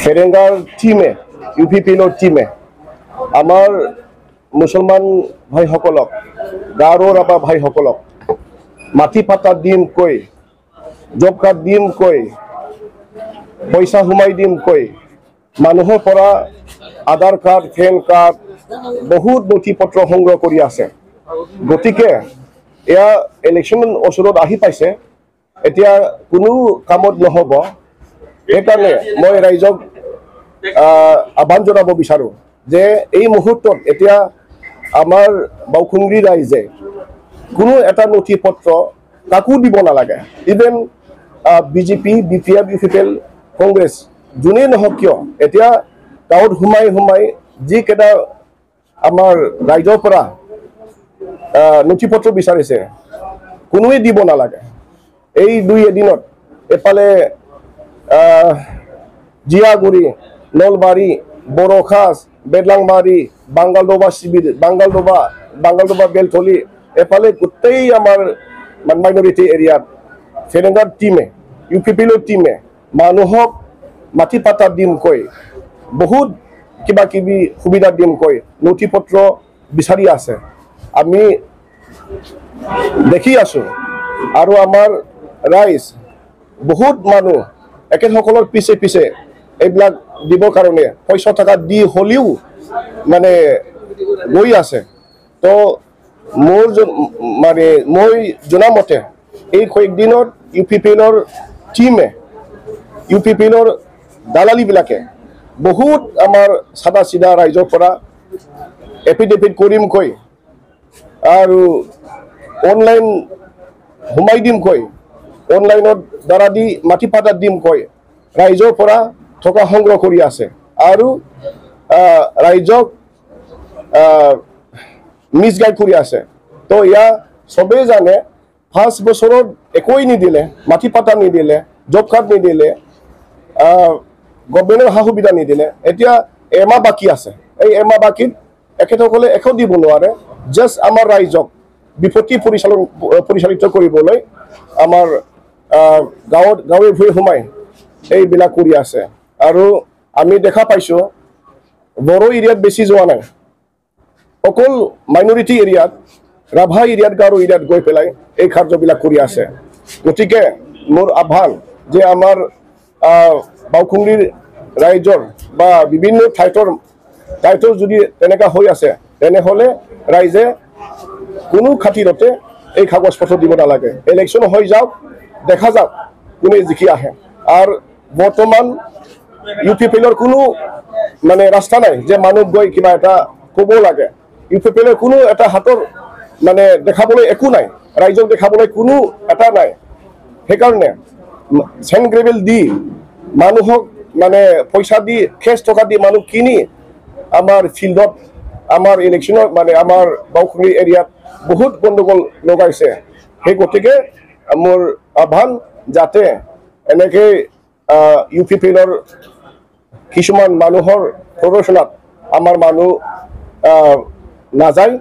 ফেৰেংগাৰ টিমে UPPৰ টিমে আমাৰ মুছলমান ভাইসকলক গাৰো ৰাভা ভাইসকলক মাটি পাতা দিম কৈ জব কাৰ্ড দিম কৈ পইচা সোমাই দিম কৈ মানুহৰ পৰা আধাৰ কাৰ্ড পেন কাৰ্ড বহুত নথি পত্ৰ সংগ্ৰহ কৰি আছে গতিকে এয়া ইলেকশ্যন ওচৰত আহি পাইছে এতিয়া কোনো কামত নহব সেইকাৰণে মই ৰাইজক আহ্বান জনাব বিচাৰোঁ যে এই মুহূৰ্তত এতিয়া আমাৰ বাওখুংৰি ৰাইজে কোনো এটা নথি পত্ৰ কাকো দিব নালাগে even BJP BPF UPPL Congress যোনেই নহওক কিয় এতিয়া গাঁৱত সোমাই যিকেইটা আমাৰ ৰাইজৰ পৰা নথি পত্ৰ বিচাৰিছে কোনোৱে দিব নালাগে এই দুই এদিনত এফালে জিয়াগুৰি নলবাৰী বড়োখাছ বেদলাংবাৰী বাংগালদোবা শিবিৰ বাংগালদোবা বেলতলি এফালে গোটেই আমাৰ মাইনৰিটি এৰিয়াত ফেৰেংগাৰ টিমে UPPৰ টিমে মানুহক মাটি পাতা দিম কৈ বহুত কিবা কিবি সুবিধা দিম কৈ নথি পত্ৰ বিচাৰি আছে আমি দেখি আছো আৰু আমাৰ ৰাইজ বহুত মানুহ একেসকলৰ পিছে এইবিলাক দিবৰ কাৰণে পইচা টকা দি হ'লেও মানে গৈ আছে তো মোৰ মানে মই জনামতে এই কয়েকদিনত UPPৰ টিমে UPPৰ দালালিবিলাকে বহুত আমাৰ সাদা চিধা ৰাইজৰ পৰা এফিডেভিট কৰিম কৈ আৰু অনলাইন সোমাই দিম কৈ অনলাইনত দ্বাৰা দি মাটি পাতা দিম কৈ ৰাইজৰ পৰা টকা সংগ্ৰহ কৰি আছে আৰু ৰাইজক মিছগাইড কৰি আছে তো ইয়া সবেই জানে 5 বছৰত একোই নিদিলে মাটি পাতা নিদিলে জব কাৰ্ড নিদিলে গভৰ্ণমেণ্টৰ সা সুবিধা নিদিলে এতিয়া এমাহ বাকী আছে এই এমাহ বাকীত এখেতসকলে একো দিব নোৱাৰে জাষ্ট আমাৰ ৰাইজক বিপত্তি পৰিচালিত কৰিবলৈ আমাৰ গাঁৱে ভূঞে সোমাই এইবিলাক কৰি আছে আৰু আমি দেখা পাইছোঁ বড়ো এৰিয়াত বেছি যোৱা নাই অকল মাইনৰিটি এৰিয়াত ৰাভা এৰিয়াত গাৰো এৰিয়াত গৈ পেলাই এই কাৰ্যবিলাক কৰি আছে গতিকে মোৰ আহ্বান যে আমাৰ বাওখুংৰিৰ ৰাইজৰ বা বিভিন্ন ঠাইতৰ যদি তেনেকুৱা হৈ আছে তেনেহ'লে ৰাইজে কোনো খাতিৰতে এই কাগজ পত্ৰ দিব নালাগে ইলেকশ্যন হৈ যাওক দেখা যাওক কোনে জিকি আহে আৰু বৰ্তমান UPPৰ কোনো মানে ৰাস্তা নাই যে মানুহ গৈ কিবা এটা ক'ব লাগে UPPৰ কোনো এটা হাতৰ মানে দেখাবলৈ একো নাই ৰাইজক দেখাবলৈ কোনো এটা নাই সেইকাৰণে চেণ্ড গ্ৰেভেল দি মানুহক মানে পইচা দি কেছ টকা দি মানুহ কিনি আমাৰ ফিল্ডত আমাৰ ইলেকশ্যনত মানে আমাৰ বাওখুংৰি এৰিয়াত বহুত গণ্ডগোল লগাইছে সেই গতিকে মোৰ আহ্বান যাতে এনেকৈ UPPৰ কিছুমান মানুহৰ প্ৰৰোচনাত আমাৰ মানুহ নাযায়